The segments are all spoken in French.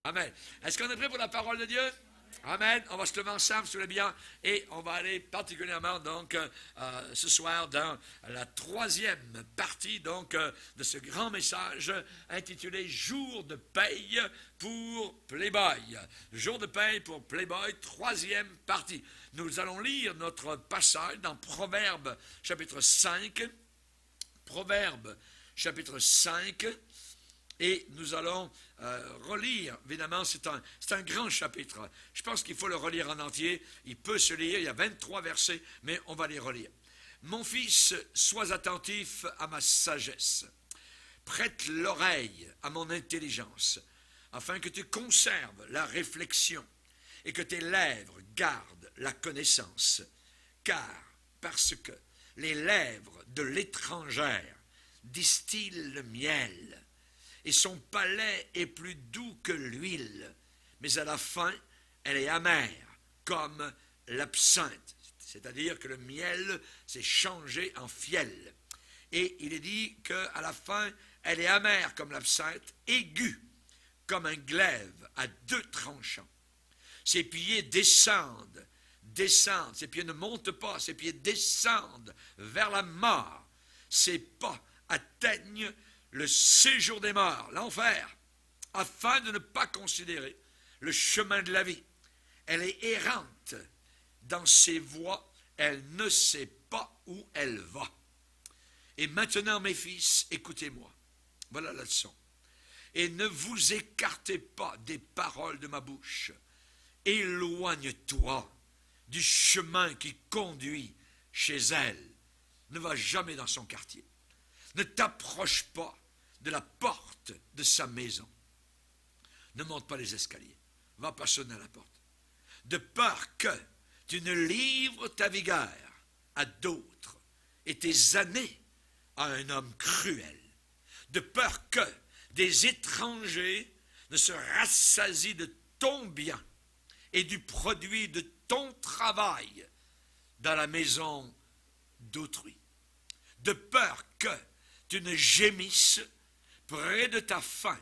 Amen. Est-ce qu'on est prêt pour la parole de Dieu? Amen. On va se lever ensemble, si vous voulez bien, et on va aller particulièrement donc ce soir dans la troisième partie donc de ce grand message intitulé Jour de paye pour Playboy. Jour de paye pour Playboy, troisième partie. Nous allons lire notre passage dans Proverbes chapitre 5. Proverbes chapitre 5. Et nous allons relire, évidemment, c'est un grand chapitre. Je pense qu'il faut le relire en entier. Il peut se lire, il y a 23 versets, mais on va les relire. Mon fils, sois attentif à ma sagesse. Prête l'oreille à mon intelligence, afin que tu conserves la réflexion et que tes lèvres gardent la connaissance. Parce que les lèvres de l'étrangère distillent le miel, et son palais est plus doux que l'huile, mais à la fin, elle est amère, comme l'absinthe. C'est-à-dire que le miel s'est changé en fiel. Et il est dit qu'à la fin, elle est amère comme l'absinthe, aiguë comme un glaive à deux tranchants. Ses pieds descendent, ses pieds ne montent pas, ses pieds descendent vers la mort. Ses pas atteignent le séjour des morts, l'enfer, afin de ne pas considérer le chemin de la vie. Elle est errante dans ses voies, elle ne sait pas où elle va. Et maintenant, mes fils, écoutez-moi. Voilà la leçon. Et ne vous écartez pas des paroles de ma bouche. Éloigne-toi du chemin qui conduit chez elle. Ne va jamais dans son quartier. Ne t'approche pas de la porte de sa maison. Ne monte pas les escaliers. Va pas sonner à la porte. De peur que tu ne livres ta vigueur à d'autres et tes années à un homme cruel. De peur que des étrangers ne se rassasient de ton bien et du produit de ton travail dans la maison d'autrui. De peur que tu ne gémisses près de ta faim,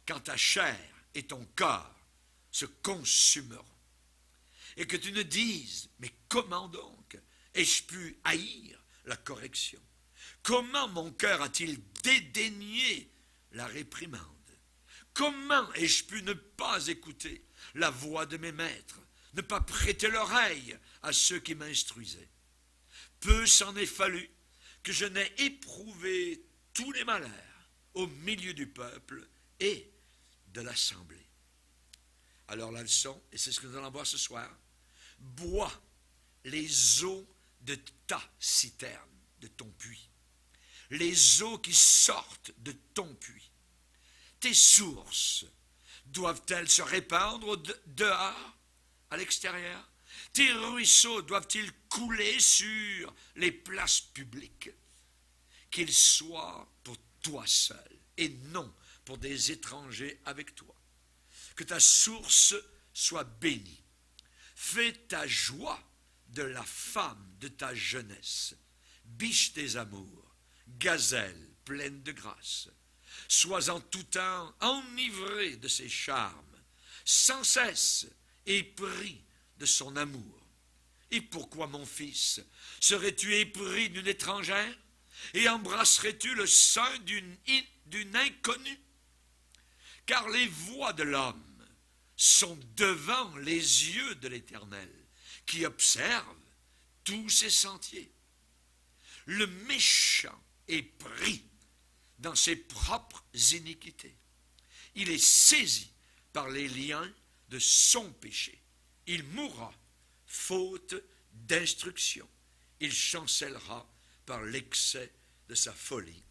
quand ta chair et ton corps se consumeront. Et que tu ne dises, mais comment donc ai-je pu haïr la correction? Comment mon cœur a-t-il dédaigné la réprimande? Comment ai-je pu ne pas écouter la voix de mes maîtres, ne pas prêter l'oreille à ceux qui m'instruisaient? Peu s'en est fallu que je n'ai éprouvé tous les malheurs au milieu du peuple et de l'assemblée. Alors la leçon, et c'est ce que nous allons voir ce soir, bois les eaux de ta citerne, de ton puits, les eaux qui sortent de ton puits. Tes sources doivent-elles se répandre dehors, à l'extérieur? Tes ruisseaux doivent-ils couler sur les places publiques? Qu'ils soient pour toi seul et non pour des étrangers avec toi. Que ta source soit bénie. Fais ta joie de la femme de ta jeunesse. Biche des amours, gazelle pleine de grâce. Sois en tout temps enivré de ses charmes, sans cesse épris de son amour. Et pourquoi, mon fils, serais-tu épris d'une étrangère? Et embrasserais-tu le sein d'une inconnue? Car les voies de l'homme sont devant les yeux de l'Éternel, qui observe tous ses sentiers. Le méchant est pris dans ses propres iniquités. Il est saisi par les liens de son péché. Il mourra faute d'instruction. Il chancellera par l'excès de sa folie.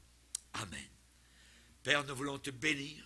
Amen. Père, nous voulons te bénir.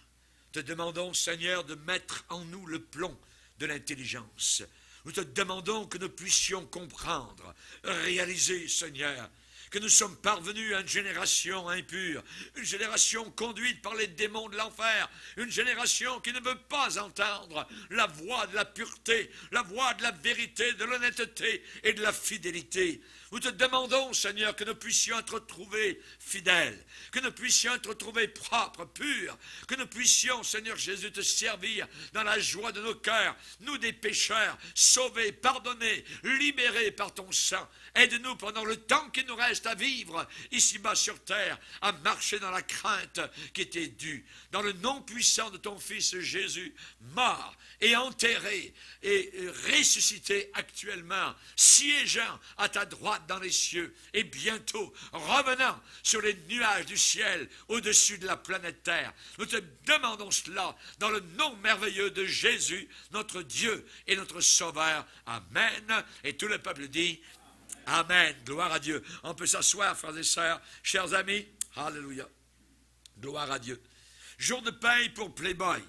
Te demandons, Seigneur, de mettre en nous le plomb de l'intelligence. Nous te demandons que nous puissions comprendre, réaliser, Seigneur, que nous sommes parvenus à une génération impure, une génération conduite par les démons de l'enfer, une génération qui ne veut pas entendre la voix de la pureté, la voix de la vérité, de l'honnêteté et de la fidélité. Nous te demandons, Seigneur, que nous puissions être trouvés fidèles, que nous puissions être trouvés propres, purs, que nous puissions, Seigneur Jésus, te servir dans la joie de nos cœurs, nous des pécheurs, sauvés, pardonnés, libérés par ton sang. Aide-nous pendant le temps qui nous reste à vivre ici-bas sur terre, à marcher dans la crainte qui était due, dans le nom puissant de ton Fils Jésus, mort et enterré et ressuscité actuellement, siégeant à ta droite dans les cieux et bientôt revenant sur les nuages du ciel au-dessus de la planète Terre. Nous te demandons cela dans le nom merveilleux de Jésus, notre Dieu et notre Sauveur. Amen. Et tout le peuple dit Amen. Gloire à Dieu. On peut s'asseoir, frères et sœurs, chers amis. Alléluia. Gloire à Dieu. Jour de paye pour Playboy.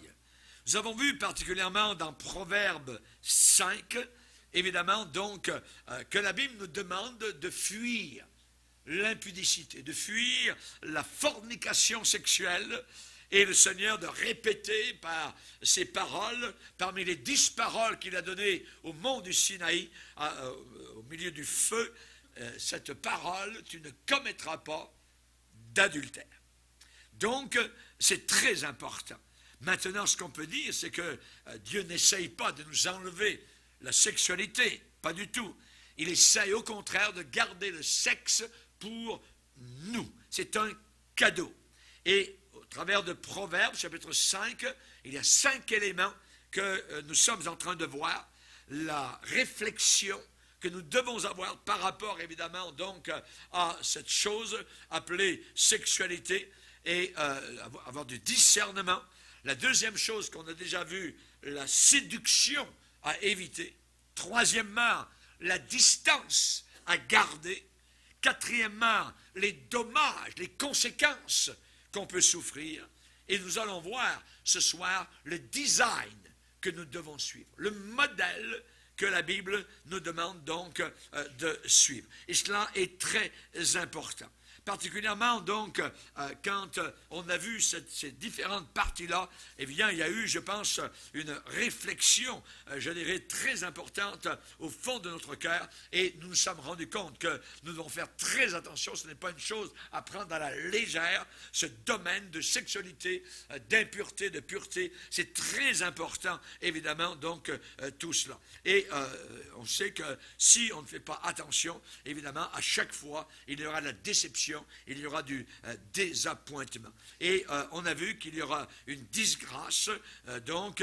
Nous avons vu particulièrement dans Proverbe 5, évidemment, donc, que la Bible nous demande de fuir l'impudicité, de fuir la fornication sexuelle, et le Seigneur de répéter par ses paroles, parmi les 10 paroles qu'il a données au mont du Sinaï, au milieu du feu, cette parole, tu ne commettras pas d'adultère. Donc, c'est très important. Maintenant, ce qu'on peut dire, c'est que Dieu n'essaye pas de nous enlever la sexualité, pas du tout. Il essaye au contraire de garder le sexe pour nous. C'est un cadeau. Et au travers de Proverbes, chapitre 5, il y a 5 éléments que nous sommes en train de voir. La réflexion que nous devons avoir par rapport, évidemment, donc, à cette chose appelée sexualité et avoir du discernement. La deuxième chose qu'on a déjà vue, la séduction à éviter. Troisièmement, la distance à garder. Quatrièmement, les dommages, les conséquences qu'on peut souffrir. Et nous allons voir ce soir le design que nous devons suivre, le modèle que la Bible nous demande donc de suivre. Et cela est très important. Particulièrement donc, quand on a vu ces différentes parties-là, eh bien, il y a eu, je pense, une réflexion, je dirais, très importante au fond de notre cœur, et nous nous sommes rendus compte que nous devons faire très attention, ce n'est pas une chose à prendre à la légère, ce domaine de sexualité, d'impureté, de pureté, c'est très important, évidemment, donc, tout cela. Et on sait que si on ne fait pas attention, évidemment, à chaque fois, il y aura la déception, il y aura du désappointement. Et on a vu qu'il y aura une disgrâce, donc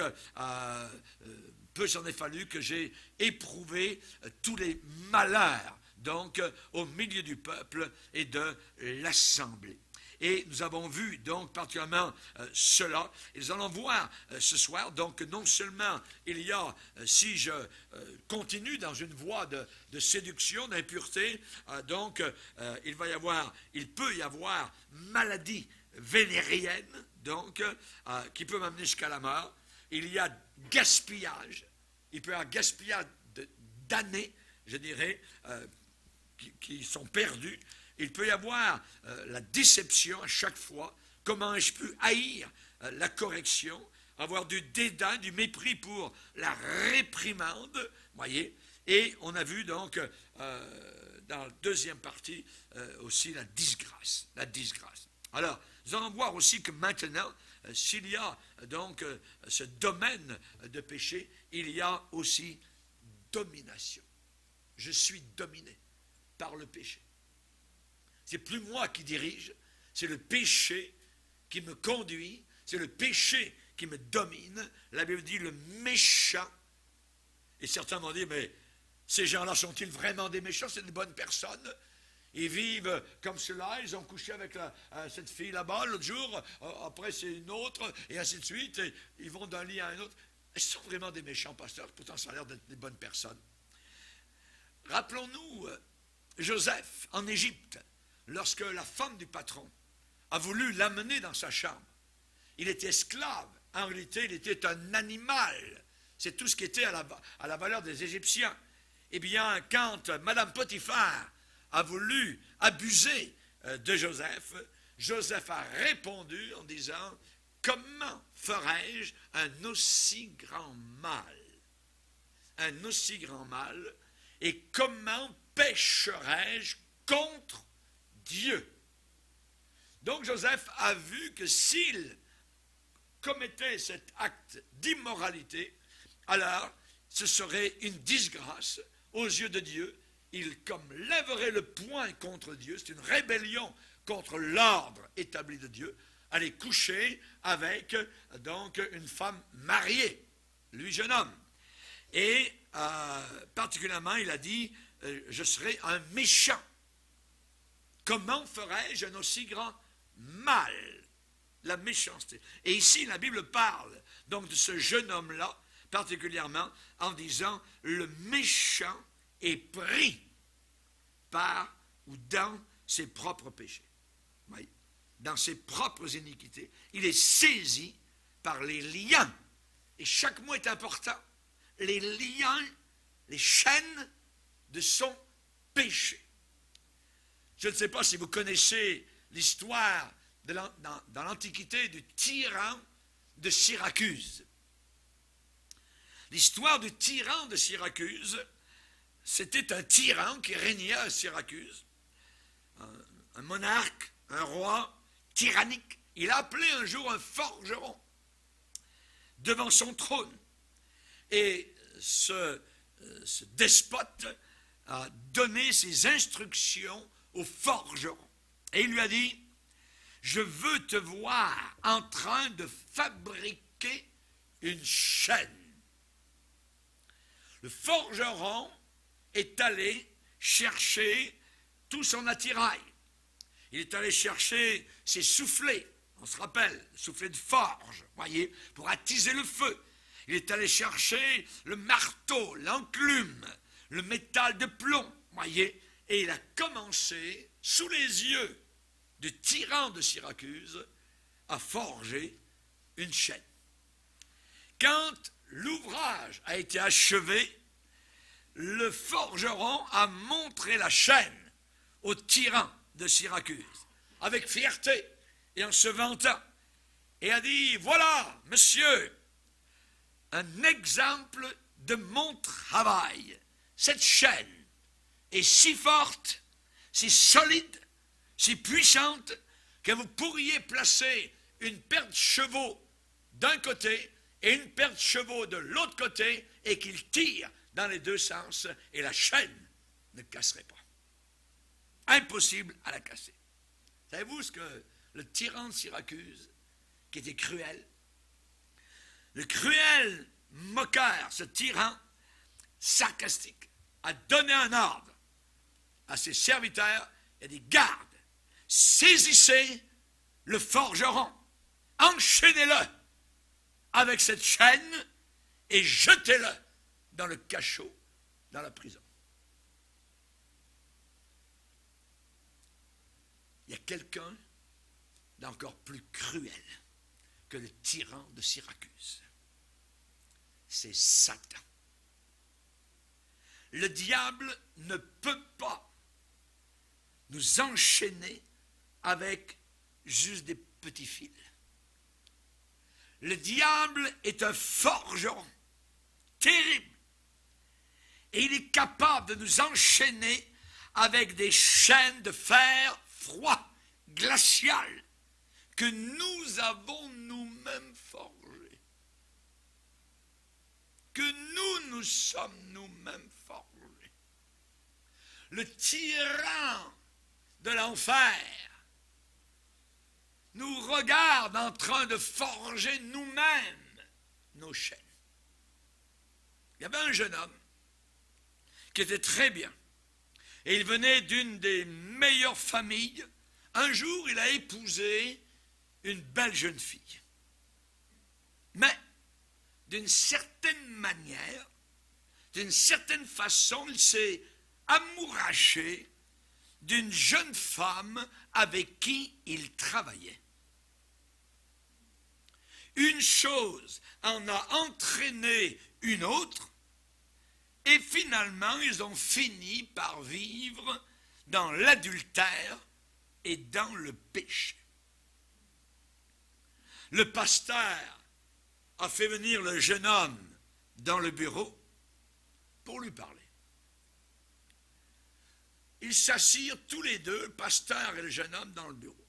peu s'en est fallu que j'ai éprouvé tous les malheurs, donc au milieu du peuple et de l'assemblée. Et nous avons vu donc particulièrement cela. Et nous allons voir ce soir, donc non seulement il y a, si je continue dans une voie de séduction, d'impureté, donc il peut y avoir maladie vénérienne, donc qui peut m'amener jusqu'à la mort. Il y a gaspillage, il peut y avoir gaspillage d'années, je dirais, qui sont perdues. Il peut y avoir la déception à chaque fois. Comment ai-je pu haïr la correction, avoir du dédain, du mépris pour la réprimande, voyez. Et on a vu donc, dans la deuxième partie, aussi la disgrâce. La disgrâce. Alors, nous allons voir aussi que maintenant, s'il y a donc ce domaine de péché, il y a aussi domination. Je suis dominé par le péché. C'est plus moi qui dirige, c'est le péché qui me conduit, c'est le péché qui me domine. La Bible dit le méchant. Et certains vont dire, mais ces gens-là sont-ils vraiment des méchants? C'est des bonnes personnes. Ils vivent comme cela, ils ont couché avec cette fille là-bas l'autre jour, après c'est une autre, et ainsi de suite, et ils vont d'un lit à un autre. Ils sont vraiment des méchants pasteurs, pourtant ça a l'air d'être des bonnes personnes. Rappelons-nous Joseph en Égypte. Lorsque la femme du patron a voulu l'amener dans sa chambre, il était esclave. En réalité, il était un animal. C'est tout ce qui était à la valeur des Égyptiens. Eh bien, quand Madame Potiphar a voulu abuser de Joseph, Joseph a répondu en disant « Comment ferais-je un aussi grand mal? Un aussi grand mal, et comment pécherai-je contre Dieu? Donc Joseph a vu que s'il commettait cet acte d'immoralité, alors ce serait une disgrâce aux yeux de Dieu. Il comme lèverait le poing contre Dieu, c'est une rébellion contre l'ordre établi de Dieu, aller coucher avec donc une femme mariée, lui jeune homme. Et particulièrement, il a dit, je serai un méchant. Comment ferais-je un aussi grand mal? La méchanceté. Et ici, la Bible parle donc de ce jeune homme-là, particulièrement en disant, le méchant est pris par ou dans ses propres péchés. Oui, dans ses propres iniquités. Il est saisi par les liens. Et chaque mot est important. Les liens, les chaînes de son péché. Je ne sais pas si vous connaissez l'histoire dans l'Antiquité du tyran de Syracuse. L'histoire du tyran de Syracuse, c'était un tyran qui régnait à Syracuse, un monarque, un roi tyrannique. Il a appelé un jour un forgeron devant son trône. Et ce despote a donné ses instructions au forgeron. Et il lui a dit, je veux te voir en train de fabriquer une chaîne. Le forgeron est allé chercher tout son attirail. Il est allé chercher ses soufflets, on se rappelle, soufflets de forge, voyez, pour attiser le feu. Il est allé chercher le marteau, l'enclume, le métal de plomb, voyez, et il a commencé, sous les yeux du tyran de Syracuse, à forger une chaîne. Quand l'ouvrage a été achevé, le forgeron a montré la chaîne au tyran de Syracuse, avec fierté et en se vantant, et a dit, voilà, monsieur, un exemple de mon travail. Cette chaîne est si forte, si solide, si puissante, que vous pourriez placer une paire de chevaux d'un côté et une paire de chevaux de l'autre côté, et qu'ils tirent dans les deux sens, et la chaîne ne casserait pas. Impossible à la casser. Savez-vous ce que le tyran de Syracuse, qui était cruel, le cruel moqueur, ce tyran sarcastique, a donné un ordre à ses serviteurs et dit, garde, saisissez le forgeron, enchaînez-le avec cette chaîne et jetez-le dans le cachot, dans la prison. Il y a quelqu'un d'encore plus cruel que le tyran de Syracuse. C'est Satan. Le diable ne peut pas nous enchaîner avec juste des petits fils. Le diable est un forgeron terrible. Et il est capable de nous enchaîner avec des chaînes de fer froid, glacial, que nous avons nous-mêmes forgées. Que nous sommes nous-mêmes forgés. Le tyran de l'enfer nous regarde en train de forger nous-mêmes nos chaînes. Il y avait un jeune homme qui était très bien. Et il venait d'une des meilleures familles. Un jour, il a épousé une belle jeune fille. Mais, d'une certaine manière, d'une certaine façon, il s'est amouraché d'une jeune femme avec qui il travaillait. Une chose en a entraîné une autre, et finalement, ils ont fini par vivre dans l'adultère et dans le péché. Le pasteur a fait venir le jeune homme dans le bureau pour lui parler. ils s'assirent tous les deux, le pasteur et le jeune homme, dans le bureau.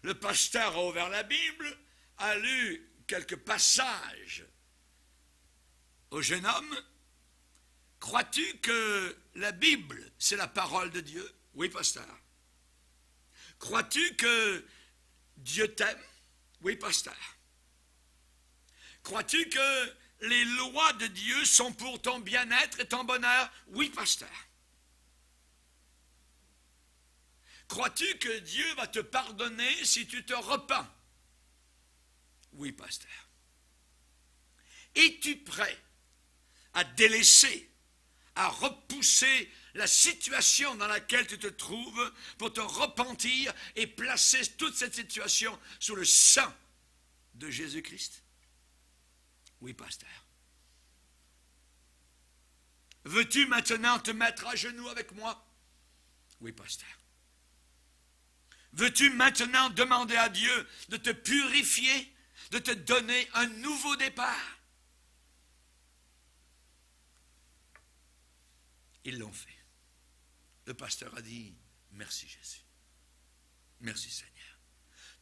Le pasteur a ouvert la Bible, a lu quelques passages au jeune homme. Crois-tu que la Bible, c'est la parole de Dieu? Oui, pasteur. Crois-tu que Dieu t'aime? Oui, pasteur. Crois-tu que les lois de Dieu sont pour ton bien-être et ton bonheur? Oui, pasteur. Crois-tu que Dieu va te pardonner si tu te repens? Oui, pasteur. Es-tu prêt à délaisser, à repousser la situation dans laquelle tu te trouves pour te repentir et placer toute cette situation sous le sang de Jésus-Christ? Oui, pasteur. Veux-tu maintenant te mettre à genoux avec moi? Oui, pasteur. Veux-tu maintenant demander à Dieu de te purifier, de te donner un nouveau départ? Ils l'ont fait. Le pasteur a dit, merci Jésus. Merci Seigneur.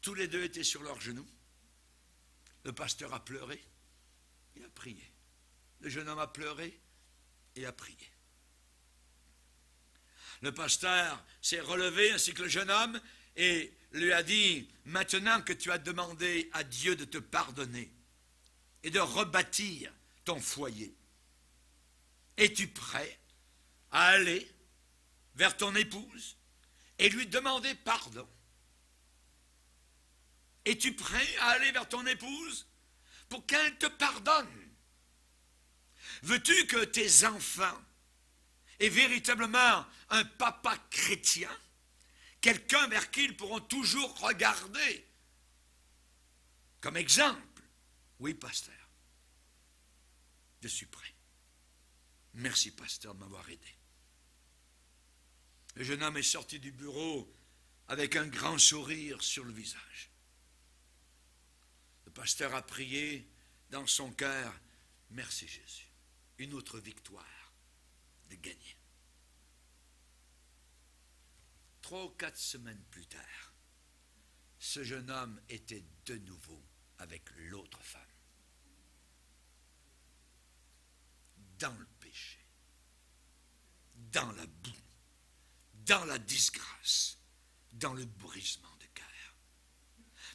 Tous les deux étaient sur leurs genoux. Le pasteur a pleuré et a prié. Le jeune homme a pleuré et a prié. Le pasteur s'est relevé ainsi que le jeune homme et lui a dit, maintenant que tu as demandé à Dieu de te pardonner et de rebâtir ton foyer, es-tu prêt à aller vers ton épouse et lui demander pardon? Es-tu prêt à aller vers ton épouse pour qu'elle te pardonne? Veux-tu que tes enfants aient véritablement un papa chrétien? Quelqu'un vers qui ils pourront toujours regarder comme exemple? Oui, pasteur. Je suis prêt. Merci, pasteur, de m'avoir aidé. Le jeune homme est sorti du bureau avec un grand sourire sur le visage. Le pasteur a prié dans son cœur, merci Jésus, une autre victoire de gagner. 3 ou 4 semaines plus tard, ce jeune homme était de nouveau avec l'autre femme. Dans le péché, dans la boue, dans la disgrâce, dans le brisement de cœur.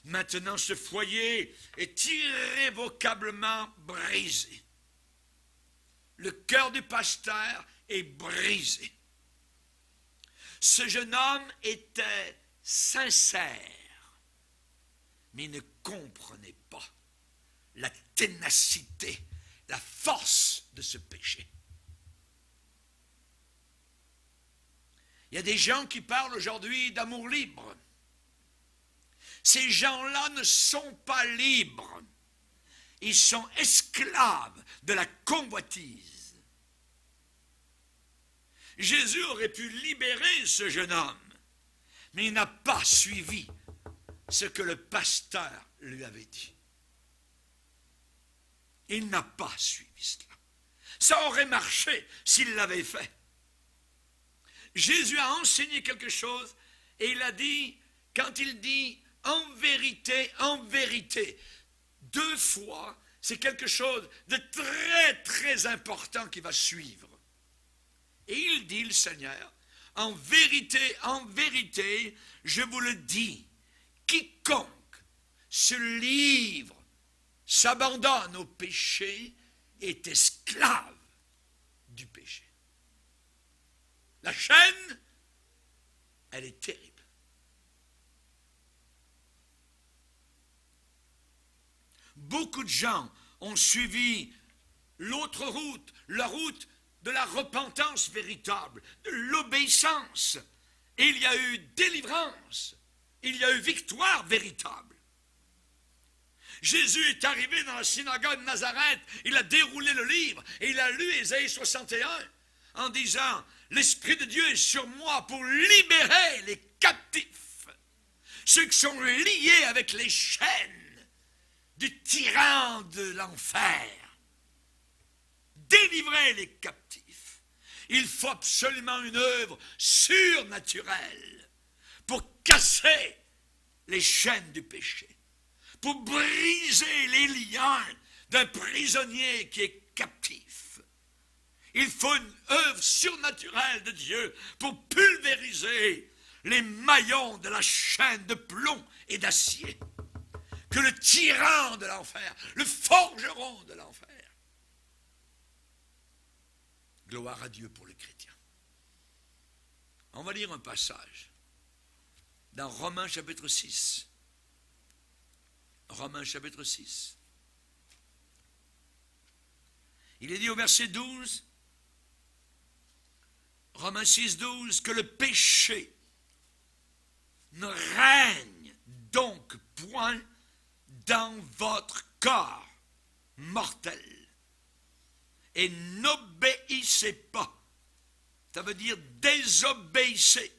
Maintenant, ce foyer est irrévocablement brisé. Le cœur du pasteur est brisé. Ce jeune homme était sincère, mais il ne comprenait pas la ténacité, la force de ce péché. Il y a des gens qui parlent aujourd'hui d'amour libre. Ces gens-là ne sont pas libres. Ils sont esclaves de la convoitise. Jésus aurait pu libérer ce jeune homme, mais il n'a pas suivi ce que le pasteur lui avait dit. Il n'a pas suivi cela. Ça aurait marché s'il l'avait fait. Jésus a enseigné quelque chose et il a dit, quand il dit en vérité, 2 fois, c'est quelque chose de très, très important qui va suivre. Et il dit, le Seigneur, en vérité, je vous le dis, quiconque se livre, s'abandonne au péché, est esclave du péché. La chaîne, elle est terrible. Beaucoup de gens ont suivi l'autre route, la route de la repentance véritable, de l'obéissance. Et il y a eu délivrance, il y a eu victoire véritable. Jésus est arrivé dans la synagogue de Nazareth, il a déroulé le livre et il a lu Ésaïe 61 en disant, l'Esprit de Dieu est sur moi pour libérer les captifs, ceux qui sont liés avec les chaînes du tyran de l'enfer. Délivrer les captifs. Il faut absolument une œuvre surnaturelle pour casser les chaînes du péché, pour briser les liens d'un prisonnier qui est captif. Il faut une œuvre surnaturelle de Dieu pour pulvériser les maillons de la chaîne de plomb et d'acier que le tyran de l'enfer, le forgeron de l'enfer. Gloire à Dieu pour les chrétiens. On va lire un passage dans Romains chapitre 6. Romains chapitre 6. Il est dit au verset 12, Romains 6, 12, que le péché ne règne donc point dans votre corps mortel. Et n'obéissez pas. Ça veut dire désobéissez.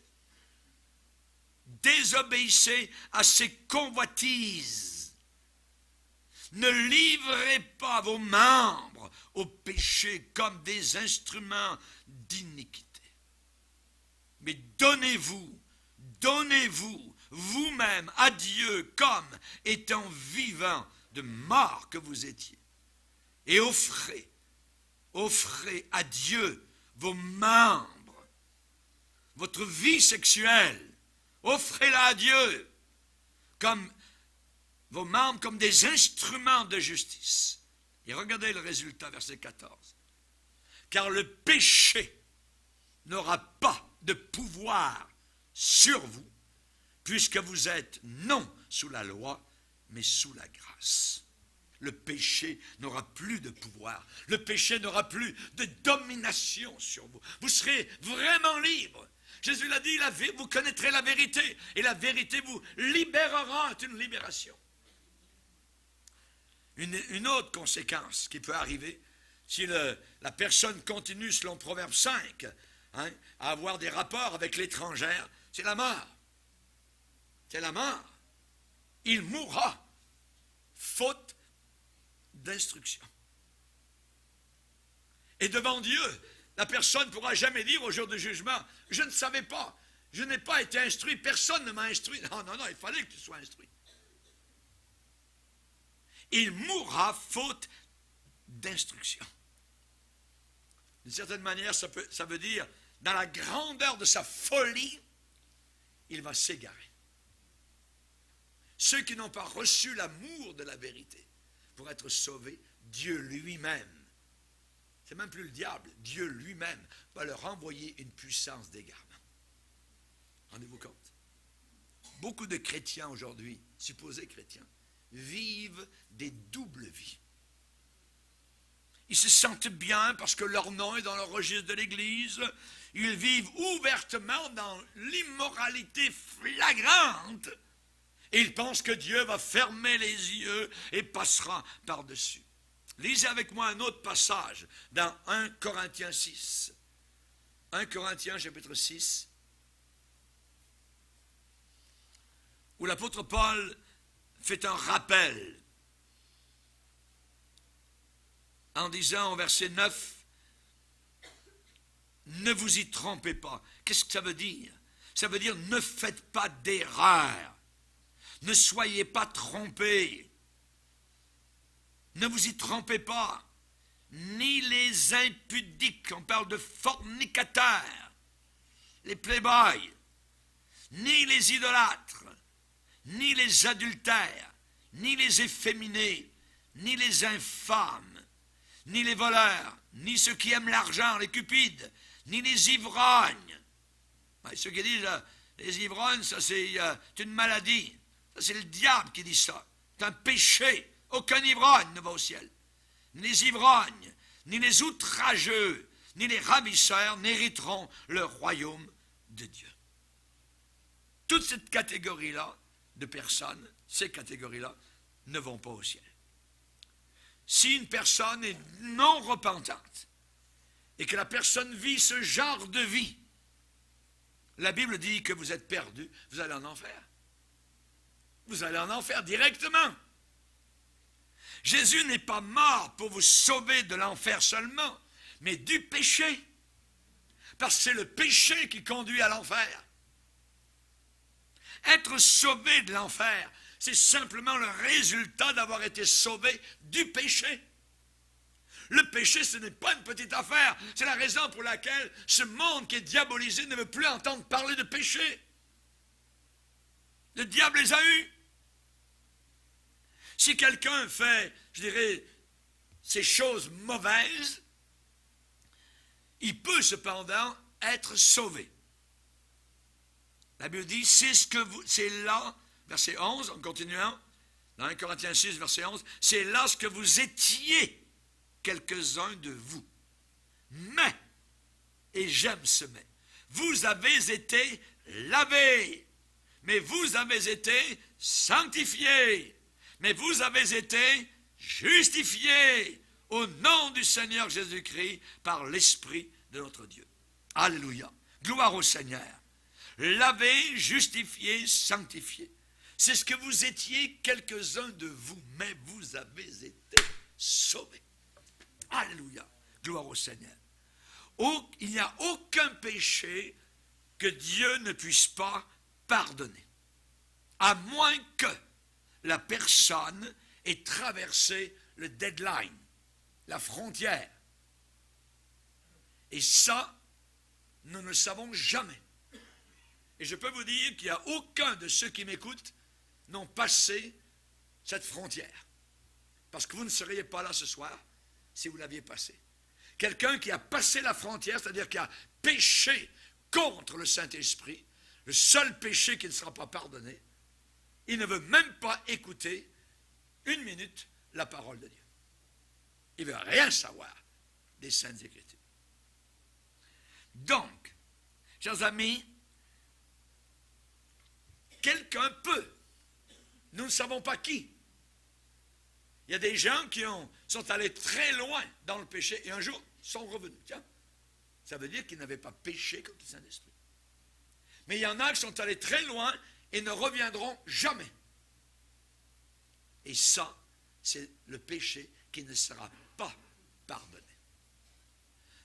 Désobéissez à ces convoitises. Ne livrez pas vos membres au péché comme des instruments d'iniquité. Mais donnez-vous vous-même à Dieu comme étant vivant de mort que vous étiez. Et offrez à Dieu vos membres, votre vie sexuelle, offrez-la à Dieu comme vos membres comme des instruments de justice. Et regardez le résultat, verset 14. Car le péché n'aura pas de pouvoir sur vous, puisque vous êtes non sous la loi, mais sous la grâce. Le péché n'aura plus de pouvoir. Le péché n'aura plus de domination sur vous. Vous serez vraiment libre. Jésus l'a dit, vous connaîtrez la vérité, et la vérité vous libérera. C'est une libération. Une autre conséquence qui peut arriver, si la personne continue, selon Proverbe 5, à avoir des rapports avec l'étrangère, c'est la mort. C'est la mort. Il mourra, faute d'instruction. Et devant Dieu, la personne ne pourra jamais dire au jour du jugement, je ne savais pas, je n'ai pas été instruit, personne ne m'a instruit. Non, il fallait que tu sois instruit. Il mourra faute d'instruction. D'une certaine manière, ça veut dire, dans la grandeur de sa folie, il va s'égarer. Ceux qui n'ont pas reçu l'amour de la vérité pour être sauvés, Dieu lui-même, c'est même plus le diable, Dieu lui-même va leur envoyer une puissance d'égarement. Rendez-vous compte? Beaucoup de chrétiens aujourd'hui, supposés chrétiens, vivent des doubles vies. Ils se sentent bien parce que leur nom est dans le registre de l'Église. Ils vivent ouvertement dans l'immoralité flagrante. Et ils pensent que Dieu va fermer les yeux et passera par-dessus. Lisez avec moi un autre passage dans 1 Corinthiens 6. 1 Corinthiens chapitre 6, où l'apôtre Paul fait un rappel en disant au verset 9, ne vous y trompez pas. Qu'est-ce que ça veut dire? Ça veut dire ne faites pas d'erreur. Ne soyez pas trompés. Ne vous y trompez pas. Ni les impudiques, on parle de fornicateurs, les playboys, ni les idolâtres, ni les adultères, ni les efféminés, ni les infâmes, ni les voleurs, ni ceux qui aiment l'argent, les cupides, ni les ivrognes. Ceux qui disent les ivrognes, ça c'est une maladie. Ça c'est le diable qui dit ça. C'est un péché. Aucun ivrogne ne va au ciel. Ni les ivrognes, ni les outrageux, ni les ravisseurs n'hériteront le royaume de Dieu. Toute cette catégorie-là de personnes, ces catégories-là, ne vont pas au ciel. Si une personne est non repentante et que la personne vit ce genre de vie, la Bible dit que vous êtes perdu, vous allez en enfer. Vous allez en enfer directement. Jésus n'est pas mort pour vous sauver de l'enfer seulement, mais du péché. Parce que c'est le péché qui conduit à l'enfer. Être sauvé de l'enfer, c'est simplement le résultat d'avoir été sauvé du péché. Le péché, ce n'est pas une petite affaire. C'est la raison pour laquelle ce monde qui est diabolisé ne veut plus entendre parler de péché. Le diable les a eus. Si quelqu'un fait, je dirais, ces choses mauvaises, il peut cependant être sauvé. La Bible dit, c'est là, verset 11, en continuant, dans 1 Corinthiens 6, verset 11, c'est là ce que vous étiez, quelques-uns de vous. Mais, et j'aime ce mais, vous avez été lavés, mais vous avez été sanctifiés, mais vous avez été justifiés au nom du Seigneur Jésus-Christ par l'Esprit de notre Dieu. Alléluia. Gloire au Seigneur. Lavé, justifié, sanctifié. C'est ce que vous étiez, quelques-uns de vous, mais vous avez été sauvés. Alléluia. Gloire au Seigneur. Il n'y a aucun péché que Dieu ne puisse pas pardonner, à moins que la personne ait traversé le deadline, la frontière. Et ça, nous ne le savons jamais. Et je peux vous dire qu'il n'y a aucun de ceux qui m'écoutent n'ont passé cette frontière. Parce que vous ne seriez pas là ce soir si vous l'aviez passé. Quelqu'un qui a passé la frontière, c'est-à-dire qui a péché contre le Saint-Esprit, le seul péché qui ne sera pas pardonné, il ne veut même pas écouter une minute la parole de Dieu. Il ne veut rien savoir des Saintes Écritures. Donc, chers amis, quelqu'un peut, nous ne savons pas qui. Il y a des gens qui sont allés très loin dans le péché et un jour sont revenus. Tiens, ça veut dire qu'ils n'avaient pas péché contre le Saint-Esprit. Mais il y en a qui sont allés très loin et ne reviendront jamais. Et ça, c'est le péché qui ne sera pas pardonné.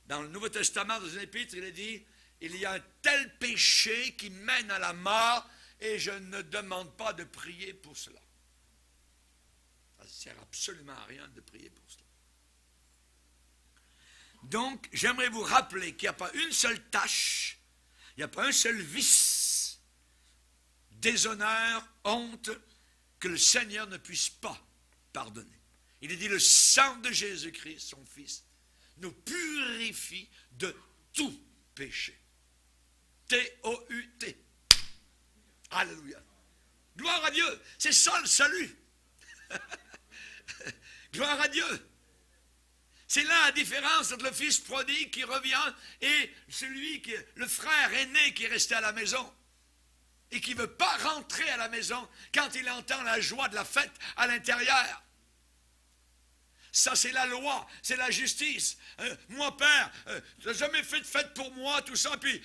Dans le Nouveau Testament, dans une épître, il est dit, il y a un tel péché qui mène à la mort et je ne demande pas de prier pour cela. Ça ne sert absolument à rien de prier pour cela. Donc, j'aimerais vous rappeler qu'il n'y a pas une seule tâche, il n'y a pas un seul vice, déshonneur, honte, que le Seigneur ne puisse pas pardonner. Il est dit, le sang de Jésus-Christ, son Fils, nous purifie de tout péché. T-O-U-T. Alléluia. Gloire à Dieu. C'est ça le salut. Gloire à Dieu. C'est là la différence entre le fils prodigue qui revient et le frère aîné qui est resté à la maison et qui ne veut pas rentrer à la maison quand il entend la joie de la fête à l'intérieur. Ça, c'est la loi, c'est la justice. Moi, père, tu n'as jamais fait de fête pour moi, tout ça. Puis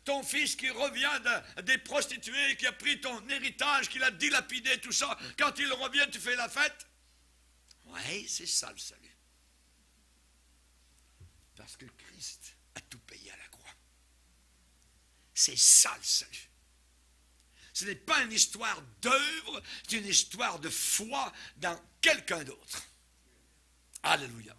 ton fils qui revient des prostituées, qui a pris ton héritage, qui l'a dilapidé, tout ça. Quand il revient, tu fais la fête. Oui, c'est ça le salut. Parce que Christ a tout payé à la croix. C'est ça le salut. Ce n'est pas une histoire d'œuvre, c'est une histoire de foi dans quelqu'un d'autre. Alléluia.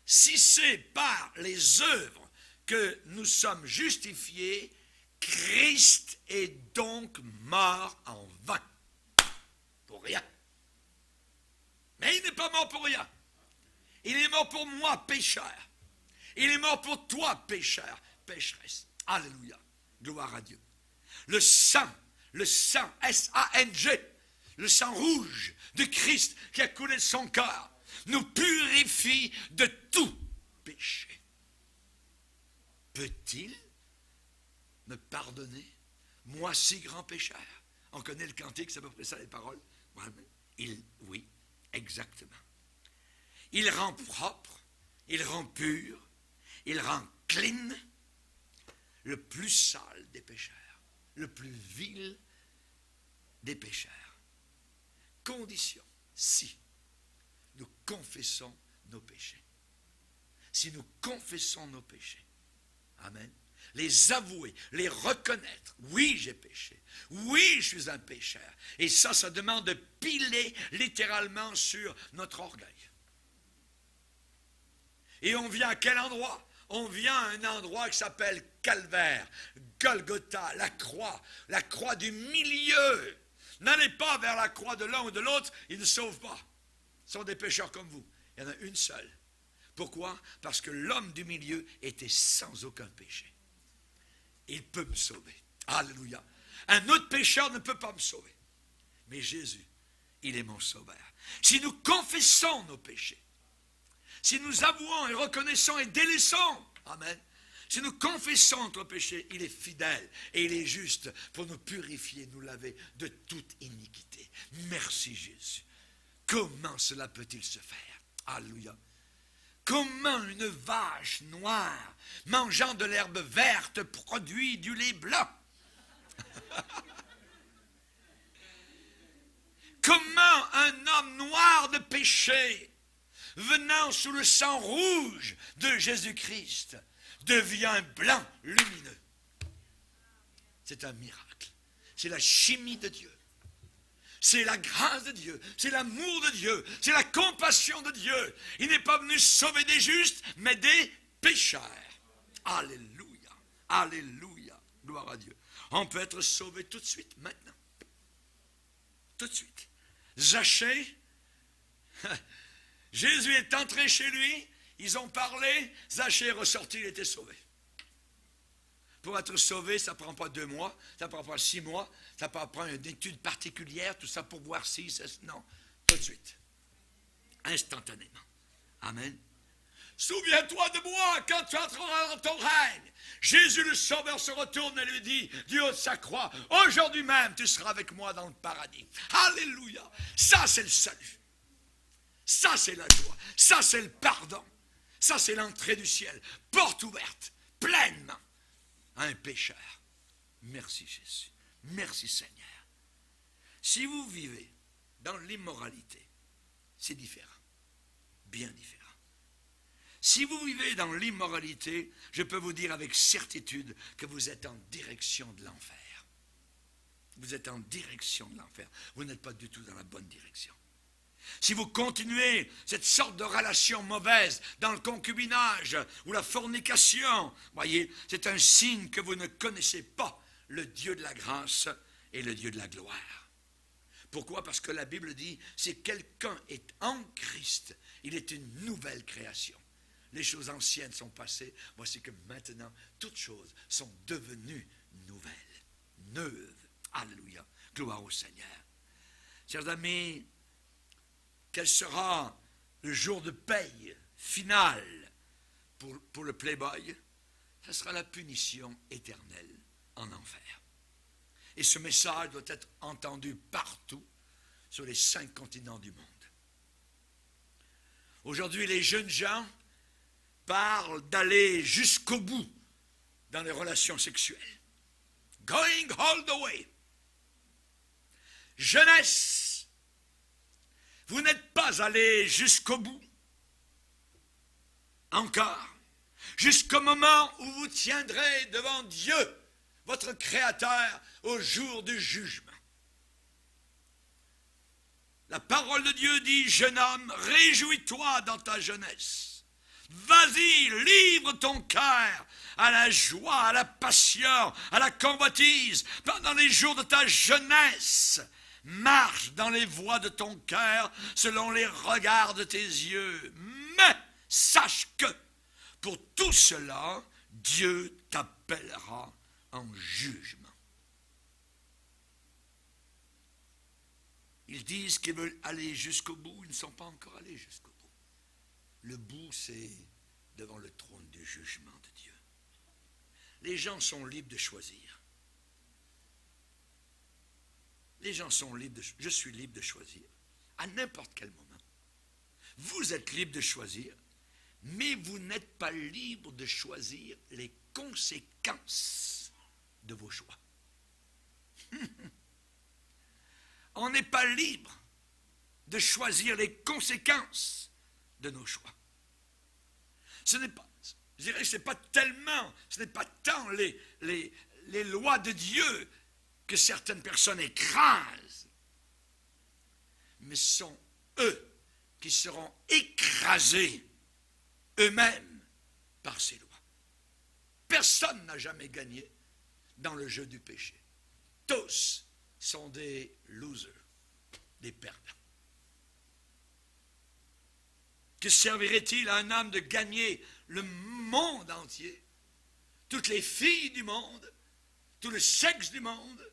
Si c'est par les œuvres que nous sommes justifiés, Christ est donc mort en vain. Pour rien. Mais il n'est pas mort pour rien. Il est mort pour moi, pécheur. Il est mort pour toi, pécheur, pécheresse. Alléluia. Gloire à Dieu. Le sang, S-A-N-G, le sang rouge de Christ qui a coulé de son cœur, nous purifie de tout péché. Peut-il me pardonner, moi si grand pécheur? On connaît le cantique, c'est à peu près ça les paroles. Oui, exactement. Il rend propre, il rend pur, il rend clean, le plus sale des pécheurs, le plus vil des pécheurs. Condition, si nous confessons nos péchés. Si nous confessons nos péchés. Amen. Les avouer, les reconnaître. Oui, j'ai péché. Oui, je suis un pécheur. Et ça demande de piler littéralement sur notre orgueil. Et on vient à quel endroit? On vient à un endroit qui s'appelle Calvaire, Golgotha, la croix du milieu. N'allez pas vers la croix de l'un ou de l'autre, ils ne sauvent pas. Ils sont des pécheurs comme vous. Il y en a une seule. Pourquoi? Parce que l'homme du milieu était sans aucun péché. Il peut me sauver. Alléluia. Un autre pécheur ne peut pas me sauver. Mais Jésus, il est mon sauveur. Si nous confessons nos péchés, si nous avouons et reconnaissons et délaissons, amen, si nous confessons notre péché, il est fidèle et il est juste pour nous purifier, nous laver de toute iniquité. Merci Jésus. Comment cela peut-il se faire? Alléluia. Comment une vache noire mangeant de l'herbe verte produit du lait blanc? Comment un homme noir de péché, venant sous le sang rouge de Jésus-Christ, devient blanc lumineux? C'est un miracle. C'est la chimie de Dieu. C'est la grâce de Dieu, c'est l'amour de Dieu, c'est la compassion de Dieu. Il n'est pas venu sauver des justes, mais des pécheurs. Alléluia, alléluia, gloire à Dieu. On peut être sauvé tout de suite, maintenant. Tout de suite. Zachée, Jésus est entré chez lui, ils ont parlé, Zachée est ressorti, il était sauvé. Pour être sauvé, ça ne prend pas 2 mois, ça ne prend pas 6 mois, ça ne prend pas une étude particulière, tout ça pour voir si, non, tout de suite, instantanément. Amen. Souviens-toi de moi quand tu entreras dans ton règne. Jésus le Sauveur se retourne et lui dit, du haut de sa croix, aujourd'hui même tu seras avec moi dans le paradis. Alléluia. Ça c'est le salut. Ça c'est la joie. Ça c'est le pardon. Ça c'est l'entrée du ciel. Porte ouverte, pleinement. Un pécheur. Merci Jésus. Merci Seigneur. Si vous vivez dans l'immoralité, c'est différent. Bien différent. Si vous vivez dans l'immoralité, je peux vous dire avec certitude que vous êtes en direction de l'enfer. Vous êtes en direction de l'enfer. Vous n'êtes pas du tout dans la bonne direction. Si vous continuez cette sorte de relation mauvaise dans le concubinage ou la fornication, voyez, c'est un signe que vous ne connaissez pas le Dieu de la grâce et le Dieu de la gloire. Pourquoi? Parce que la Bible dit, si quelqu'un est en Christ, il est une nouvelle création. Les choses anciennes sont passées, voici que maintenant, toutes choses sont devenues nouvelles, neuves. Alléluia, gloire au Seigneur. Chers amis, quel sera le jour de paye final pour le playboy? Ce sera la punition éternelle en enfer. Et ce message doit être entendu partout sur les 5 continents du monde. Aujourd'hui, les jeunes gens parlent d'aller jusqu'au bout dans les relations sexuelles. Going all the way. Jeunesse, vous n'êtes pas allé jusqu'au bout. Encore. Jusqu'au moment où vous tiendrez devant Dieu, votre Créateur, au jour du jugement. La parole de Dieu dit, jeune homme, réjouis-toi dans ta jeunesse. Vas-y, livre ton cœur à la joie, à la passion, à la convoitise pendant les jours de ta jeunesse. Marche dans les voies de ton cœur selon les regards de tes yeux. Mais sache que pour tout cela, Dieu t'appellera en jugement. Ils disent qu'ils veulent aller jusqu'au bout, ils ne sont pas encore allés jusqu'au bout. Le bout, c'est devant le trône du jugement de Dieu. Les gens sont libres de choisir. Les gens sont libres je suis libre de choisir à n'importe quel moment. Vous êtes libre de choisir, mais vous n'êtes pas libre de choisir les conséquences de vos choix. On n'est pas libre de choisir les conséquences de nos choix. Ce n'est pas, Je dirais que ce n'est pas tant les lois de Dieu que certaines personnes écrasent, mais ce sont eux qui seront écrasés eux-mêmes par ces lois. Personne n'a jamais gagné dans le jeu du péché. Tous sont des losers, des perdants. Que servirait-il à un homme de gagner le monde entier, toutes les filles du monde, tout le sexe du monde,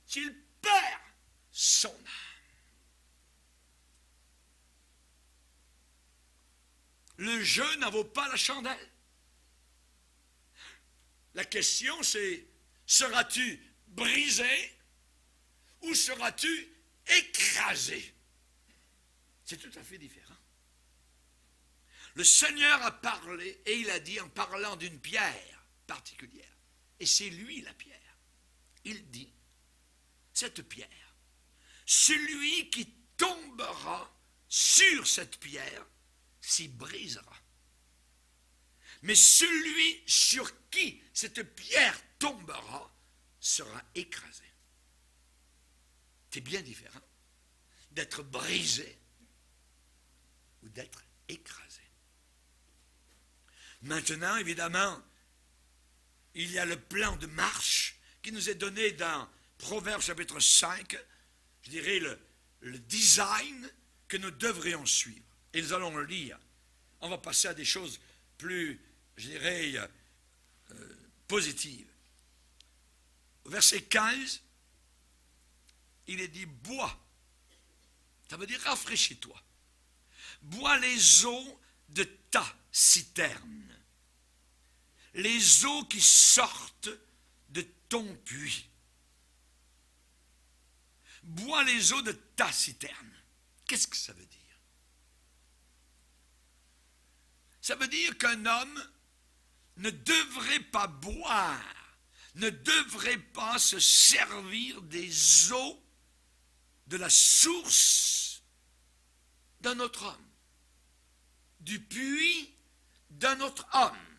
s'il perd son âme? Le jeu n'en vaut pas la chandelle. La question c'est, seras-tu brisé ou seras-tu écrasé? C'est tout à fait différent. Le Seigneur a parlé et il a dit en parlant d'une pierre particulière, et c'est lui la pierre. Il dit, cette pierre, celui qui tombera sur cette pierre s'y brisera. Mais celui sur qui cette pierre tombera sera écrasé. C'est bien différent d'être brisé ou d'être écrasé. Maintenant, évidemment, il y a le plan de marche qui nous est donné dans Proverbes chapitre 5, je dirais le design que nous devrions suivre. Et nous allons le lire. On va passer à des choses plus, je dirais, positives. Au verset 15, il est dit « Bois ». Ça veut dire « rafraîchis-toi ». Bois les eaux de ta citerne, les eaux qui sortent de ton puits. Bois les eaux de ta citerne. Qu'est-ce que ça veut dire? Ça veut dire qu'un homme ne devrait pas boire, ne devrait pas se servir des eaux de la source d'un autre homme, du puits d'un autre homme.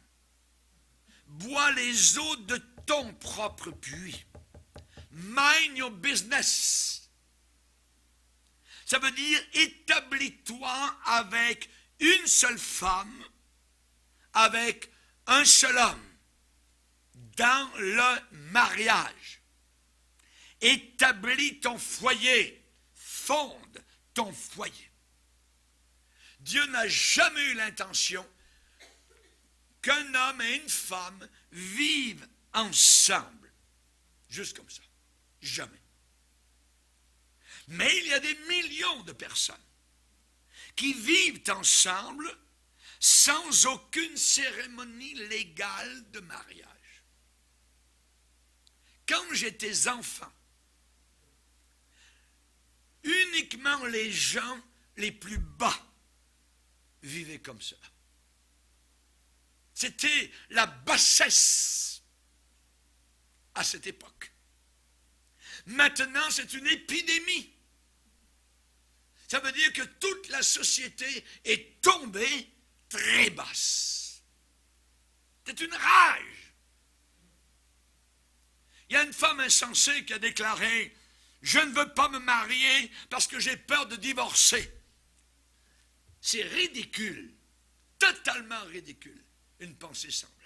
Bois les eaux de ton propre puits. Mind your business. Ça veut dire établis-toi avec une seule femme, avec un seul homme, dans le mariage. Établis ton foyer, fonde ton foyer. Dieu n'a jamais eu l'intention qu'un homme et une femme vivent ensemble, juste comme ça. Jamais. Mais il y a des millions de personnes qui vivent ensemble sans aucune cérémonie légale de mariage. Quand j'étais enfant, uniquement les gens les plus bas vivaient comme cela. C'était la bassesse à cette époque. Maintenant, c'est une épidémie. Ça veut dire que toute la société est tombée très basse. C'est une rage. Il y a une femme insensée qui a déclaré « Je ne veux pas me marier parce que j'ai peur de divorcer ». C'est ridicule, totalement ridicule, une pensée semblable.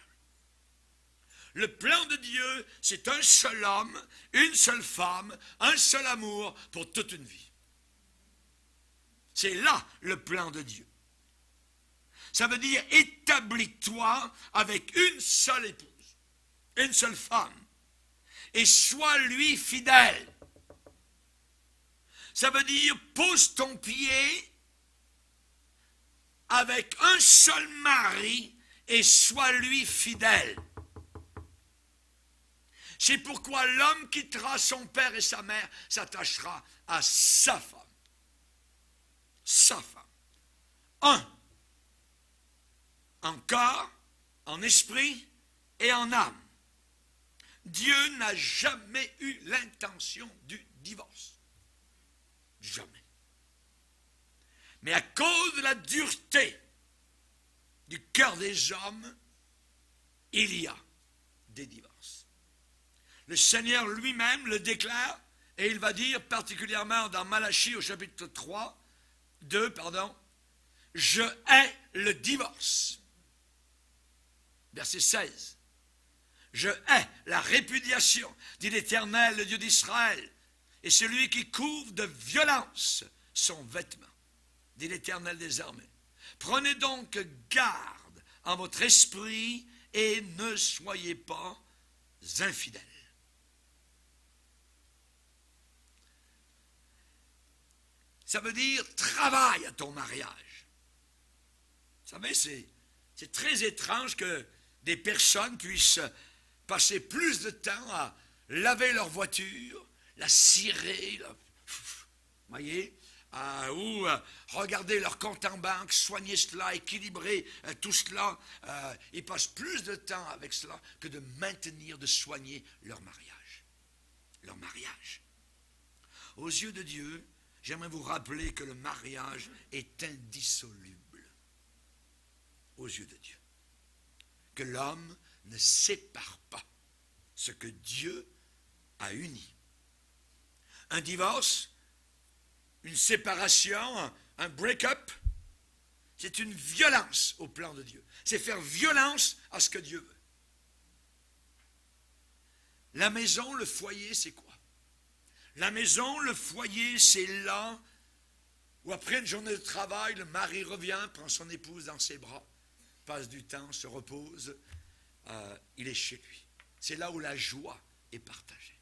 Le plan de Dieu, c'est un seul homme, une seule femme, un seul amour pour toute une vie. C'est là le plan de Dieu. Ça veut dire établis-toi avec une seule épouse, une seule femme, et sois lui fidèle. Ça veut dire pose ton pied avec un seul mari et sois lui fidèle. C'est pourquoi l'homme quittera son père et sa mère, s'attachera à sa femme. Sa femme. En corps, en esprit et en âme. Dieu n'a jamais eu l'intention du divorce. Jamais. Mais à cause de la dureté du cœur des hommes, il y a des divorces. Le Seigneur lui-même le déclare, et il va dire particulièrement dans Malachie au chapitre 2, je hais le divorce. Verset 16. Je hais la répudiation, dit l'Éternel, le Dieu d'Israël, et celui qui couvre de violence son vêtement, dit l'Éternel des armées. Prenez donc garde en votre esprit et ne soyez pas infidèles. Ça veut dire travaille à ton mariage. Vous savez, c'est très étrange que des personnes puissent passer plus de temps à laver leur voiture, la cirer, voyez, ou regarder leur compte en banque, soigner cela, équilibrer tout cela. Ils passent plus de temps avec cela que de maintenir, de soigner leur mariage. Leur mariage. Aux yeux de Dieu, j'aimerais vous rappeler que le mariage est indissoluble aux yeux de Dieu. Que l'homme ne sépare pas ce que Dieu a uni. Un divorce, une séparation, un break-up, c'est une violence au plan de Dieu. C'est faire violence à ce que Dieu veut. La maison, le foyer, c'est quoi? La maison, le foyer, c'est là où après une journée de travail, le mari revient, prend son épouse dans ses bras, passe du temps, se repose, il est chez lui. C'est là où la joie est partagée,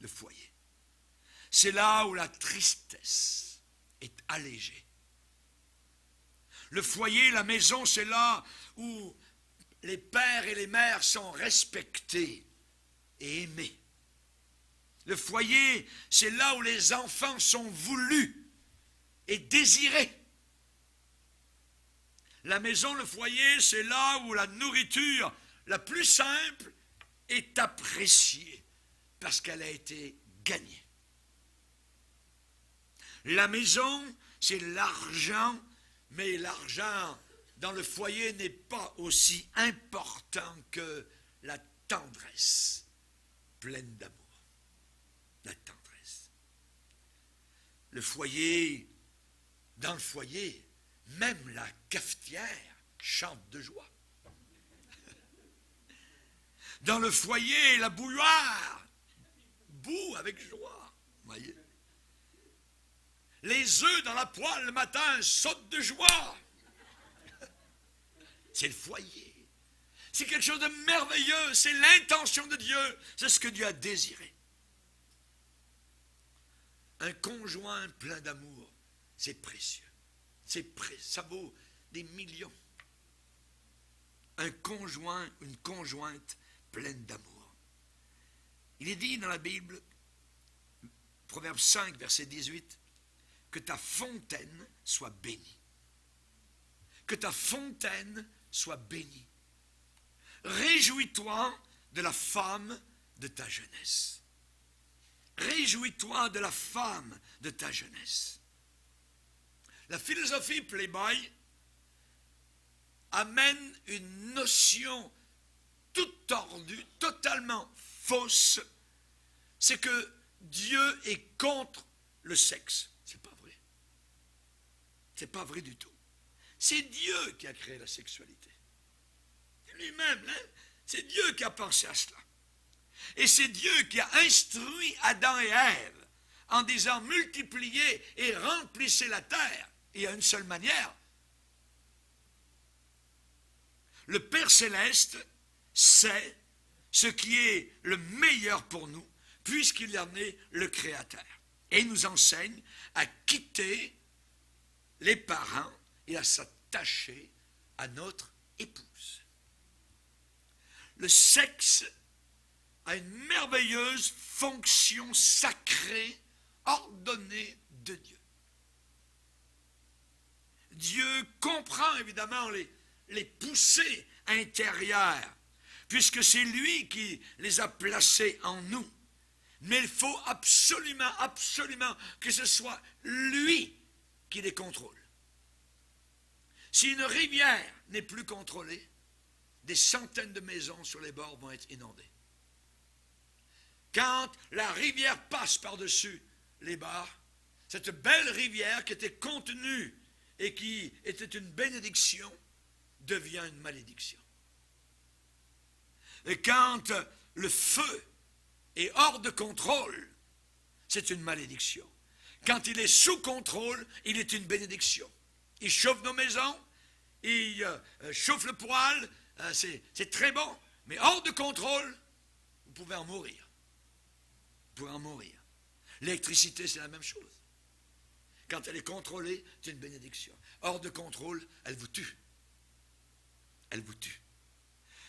le foyer. C'est là où la tristesse est allégée. Le foyer, la maison, c'est là où les pères et les mères sont respectés et aimés. Le foyer, c'est là où les enfants sont voulus et désirés. La maison, le foyer, c'est là où la nourriture la plus simple est appréciée parce qu'elle a été gagnée. La maison, c'est l'argent, mais l'argent dans le foyer n'est pas aussi important que la tendresse pleine d'amour. La tendresse. Le foyer, dans le foyer, même la cafetière chante de joie. Dans le foyer, la bouilloire bout avec joie. Voyez. Les œufs dans la poêle le matin sautent de joie. C'est le foyer. C'est quelque chose de merveilleux. C'est l'intention de Dieu. C'est ce que Dieu a désiré. Un conjoint plein d'amour, c'est précieux. Ça vaut des millions. Un conjoint, une conjointe pleine d'amour. Il est dit dans la Bible, Proverbe 5, verset 18, que ta fontaine soit bénie. Que ta fontaine soit bénie. Réjouis-toi de la femme de ta jeunesse. Réjouis-toi de la femme de ta jeunesse. La philosophie Playboy amène une notion toute tordue, totalement fausse, c'est que Dieu est contre le sexe. C'est pas vrai. C'est pas vrai du tout. C'est Dieu qui a créé la sexualité. Lui-même, hein? C'est Dieu qui a pensé à cela. Et c'est Dieu qui a instruit Adam et Ève en disant multipliez et remplissez la terre. Et il y a une seule manière. Le Père Céleste sait ce qui est le meilleur pour nous, puisqu'il en est le Créateur. Et il nous enseigne à quitter les parents et à s'attacher à notre épouse. Le sexe a une merveilleuse fonction sacrée, ordonnée de Dieu. Dieu comprend évidemment les poussées intérieures, puisque c'est lui qui les a placées en nous. Mais il faut absolument, absolument que ce soit lui qui les contrôle. Si une rivière n'est plus contrôlée, des centaines de maisons sur les bords vont être inondées. Quand la rivière passe par-dessus les bords, cette belle rivière qui était contenue et qui était une bénédiction devient une malédiction. Et quand le feu est hors de contrôle, c'est une malédiction. Quand il est sous contrôle, il est une bénédiction. Il chauffe nos maisons, il chauffe le poêle, c'est très bon. Mais hors de contrôle, vous pouvez en mourir. Vous pouvez en mourir. L'électricité, c'est la même chose. Quand elle est contrôlée, c'est une bénédiction. Hors de contrôle, elle vous tue. Elle vous tue.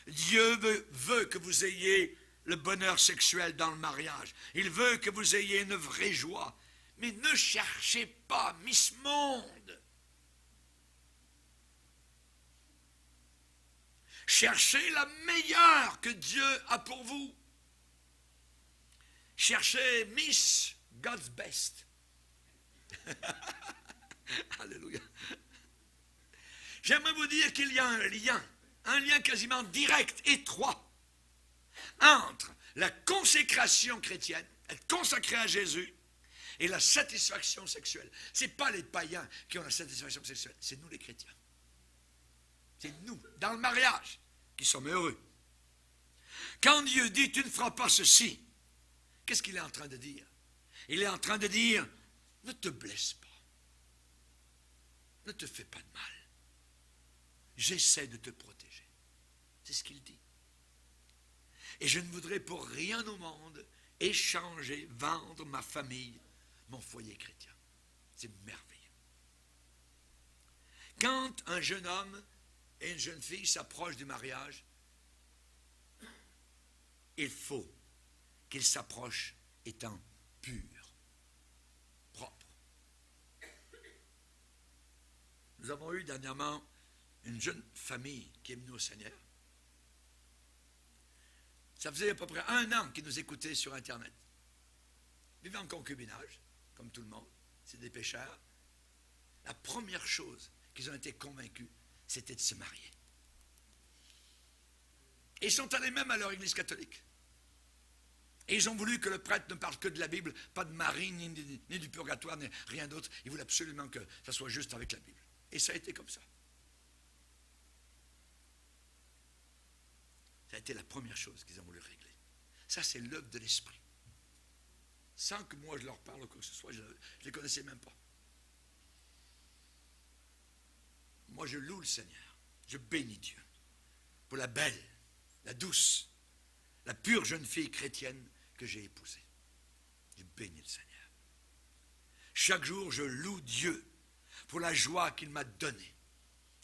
Dieu veut que vous ayez le bonheur sexuel dans le mariage. Il veut que vous ayez une vraie joie. Mais ne cherchez pas Miss Monde. Cherchez la meilleure que Dieu a pour vous. Cherchez Miss God's Best. Alléluia. J'aimerais vous dire qu'il y a un lien quasiment direct, étroit, entre la consécration chrétienne, être consacré à Jésus, et la satisfaction sexuelle. Ce n'est pas les païens qui ont la satisfaction sexuelle, c'est nous les chrétiens. C'est nous, dans le mariage, qui sommes heureux. Quand Dieu dit « tu ne feras pas ceci », qu'est-ce qu'il est en train de dire? Il est en train de dire « ne te blesse pas, ne te fais pas de mal, j'essaie de te protéger ». C'est ce qu'il dit. Et je ne voudrais pour rien au monde échanger, vendre ma famille, mon foyer chrétien. C'est merveilleux. Quand un jeune homme et une jeune fille s'approchent du mariage, il faut qu'ils s'approchent étant purs, propres. Nous avons eu dernièrement une jeune famille qui est venue au Seigneur. Ça faisait à peu près 1 an qu'ils nous écoutaient sur Internet. Ils vivaient en concubinage, comme tout le monde. C'est des pécheurs. La première chose qu'ils ont été convaincus, c'était de se marier. Et ils sont allés même à leur église catholique. Et ils ont voulu que le prêtre ne parle que de la Bible, pas de Marie, ni du purgatoire, ni rien d'autre. Ils voulaient absolument que ça soit juste avec la Bible. Et ça a été comme ça. Ça a été la première chose qu'ils ont voulu régler. Ça, c'est l'œuvre de l'Esprit. Sans que moi je leur parle ou quoi que ce soit, je ne les connaissais même pas. Moi, je loue le Seigneur. Je bénis Dieu pour la belle, la douce, la pure jeune fille chrétienne que j'ai épousée. Je bénis le Seigneur. Chaque jour, je loue Dieu pour la joie qu'il m'a donnée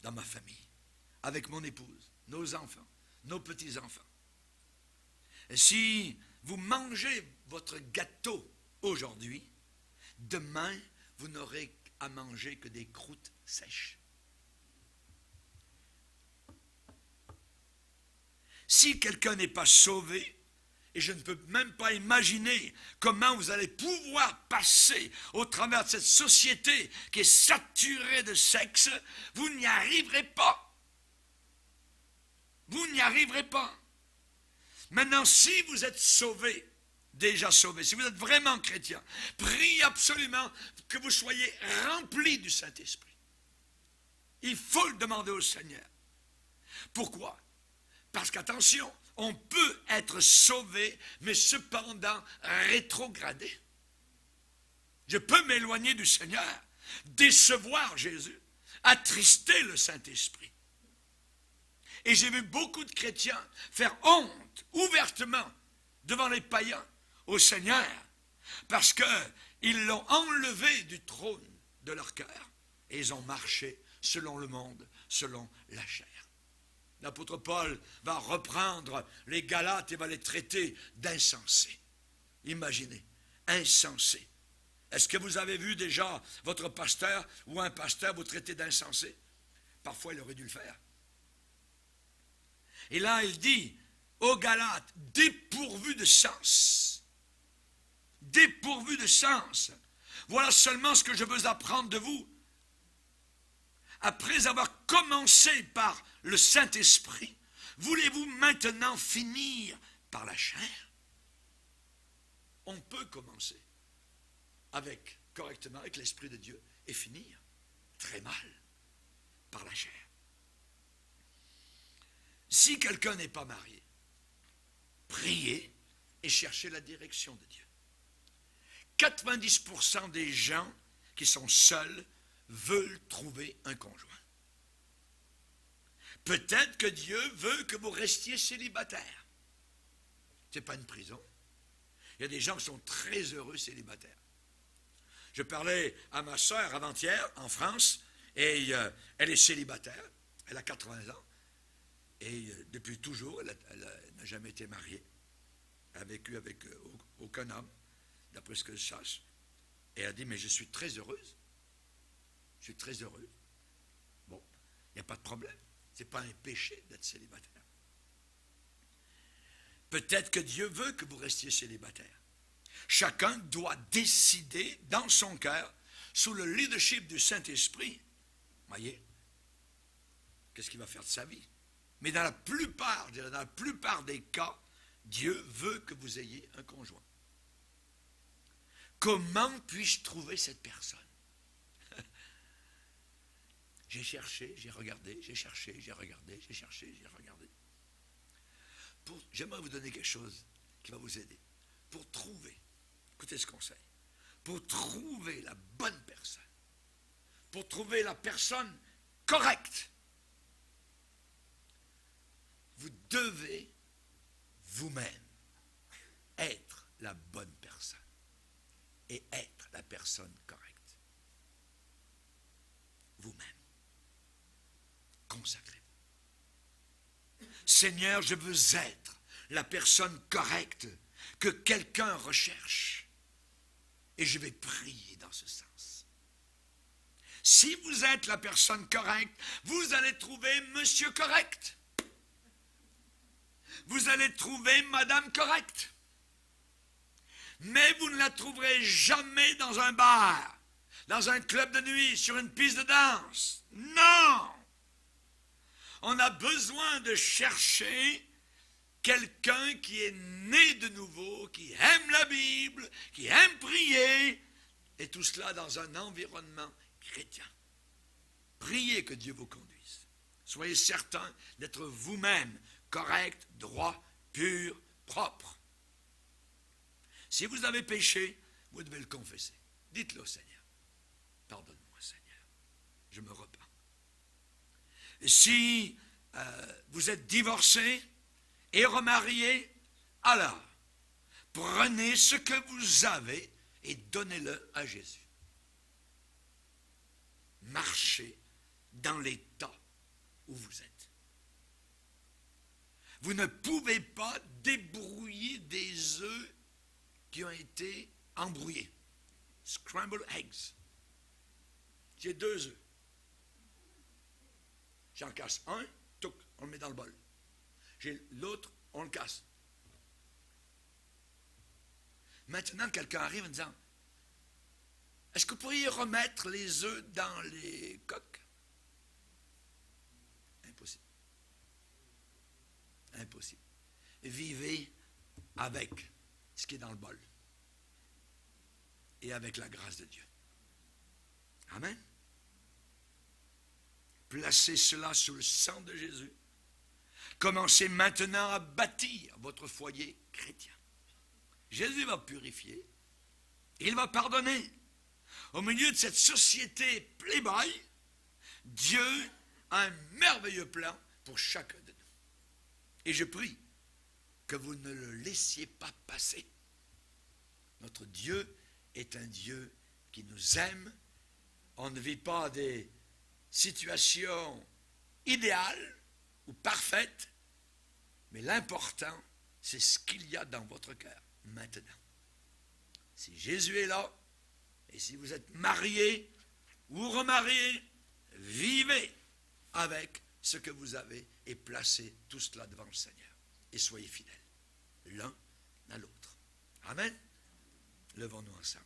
dans ma famille, avec mon épouse, nos enfants, nos petits-enfants. Et si vous mangez votre gâteau aujourd'hui, demain, vous n'aurez à manger que des croûtes sèches. Si quelqu'un n'est pas sauvé, et je ne peux même pas imaginer comment vous allez pouvoir passer au travers de cette société qui est saturée de sexe, vous n'y arriverez pas. Vous n'y arriverez pas. Maintenant, si vous êtes sauvé, déjà sauvé, si vous êtes vraiment chrétien, priez absolument que vous soyez remplis du Saint-Esprit. Il faut le demander au Seigneur. Pourquoi? Parce qu'attention, on peut être sauvé, mais cependant rétrogradé. Je peux m'éloigner du Seigneur, décevoir Jésus, attrister le Saint-Esprit. Et j'ai vu beaucoup de chrétiens faire honte ouvertement devant les païens au Seigneur, parce qu'ils l'ont enlevé du trône de leur cœur et ils ont marché selon le monde, selon la chair. L'apôtre Paul va reprendre les Galates et va les traiter d'insensés. Imaginez, insensés. Est-ce que vous avez vu déjà votre pasteur ou un pasteur vous traiter d'insensé? Parfois, il aurait dû le faire. Et là, il dit aux Galates, dépourvus de sens. Dépourvus de sens. Voilà seulement ce que je veux apprendre de vous. Après avoir commencé par le Saint-Esprit, Voulez-vous maintenant finir par la chair? On peut commencer correctement avec l'Esprit de Dieu et finir très mal par la chair. Si quelqu'un n'est pas marié, priez et cherchez la direction de Dieu. 90% des gens qui sont seuls veulent trouver un conjoint. Peut-être que Dieu veut que vous restiez célibataire. Ce n'est pas une prison. Il y a des gens qui sont très heureux célibataires. Je parlais à ma sœur avant-hier en France, et elle est célibataire, elle a 80 ans, et depuis toujours, elle n'a jamais été mariée. Elle a vécu avec aucun homme, d'après ce que je sache. Et elle a dit, mais je suis très heureuse. Je suis très heureuse. Bon, il n'y a pas de problème. Ce n'est pas un péché d'être célibataire. Peut-être que Dieu veut que vous restiez célibataire. Chacun doit décider dans son cœur, sous le leadership du Saint-Esprit, voyez, qu'est-ce qu'il va faire de sa vie. Mais dans la plupart des cas, Dieu veut que vous ayez un conjoint. Comment puis-je trouver cette personne? J'ai cherché, j'ai regardé, j'ai cherché, j'ai regardé, j'ai cherché, j'ai regardé. J'aimerais vous donner quelque chose qui va vous aider. Pour trouver, écoutez ce conseil, pour trouver la bonne personne, pour trouver la personne correcte, vous devez vous-même être la bonne personne et être la personne correcte. Vous-même. Consacrez-vous. Seigneur, je veux être la personne correcte que quelqu'un recherche. Et je vais prier dans ce sens. Si vous êtes la personne correcte, vous allez trouver monsieur correct. Vous allez trouver madame correcte. Mais vous ne la trouverez jamais dans un bar, dans un club de nuit, sur une piste de danse. Non! On a besoin de chercher quelqu'un qui est né de nouveau, qui aime la Bible, qui aime prier, et tout cela dans un environnement chrétien. Priez que Dieu vous conduise. Soyez certains d'être vous-même correct, droit, pur, propre. Si vous avez péché, vous devez le confesser. Dites-le au Seigneur. Pardonne-moi, Seigneur. Je me repens. Et si vous êtes divorcé et remarié, alors prenez ce que vous avez et donnez-le à Jésus. Marchez dans l'état où vous êtes. Vous ne pouvez pas débrouiller des œufs qui ont été embrouillés. Scrambled eggs. J'ai 2 œufs. J'en casse un, touc, on le met dans le bol. J'ai l'autre, on le casse. Maintenant, quelqu'un arrive en disant, est-ce que vous pourriez remettre les œufs dans les coques? Impossible. Impossible. Vivez avec ce qui est dans le bol et avec la grâce de Dieu. Amen. Placez cela sous le sang de Jésus. Commencez maintenant à bâtir votre foyer chrétien. Jésus va purifier. Il va pardonner. Au milieu de cette société playboy, Dieu a un merveilleux plan pour chacun de nous. Et je prie que vous ne le laissiez pas passer. Notre Dieu est un Dieu qui nous aime. On ne vit pas des situations idéales ou parfaites, mais l'important, c'est ce qu'il y a dans votre cœur maintenant. Si Jésus est là, et si vous êtes marié ou remarié, vivez avec ce que vous avez et placez tout cela devant le Seigneur. Et soyez fidèles, l'un à l'autre. Amen. Levons-nous ensemble.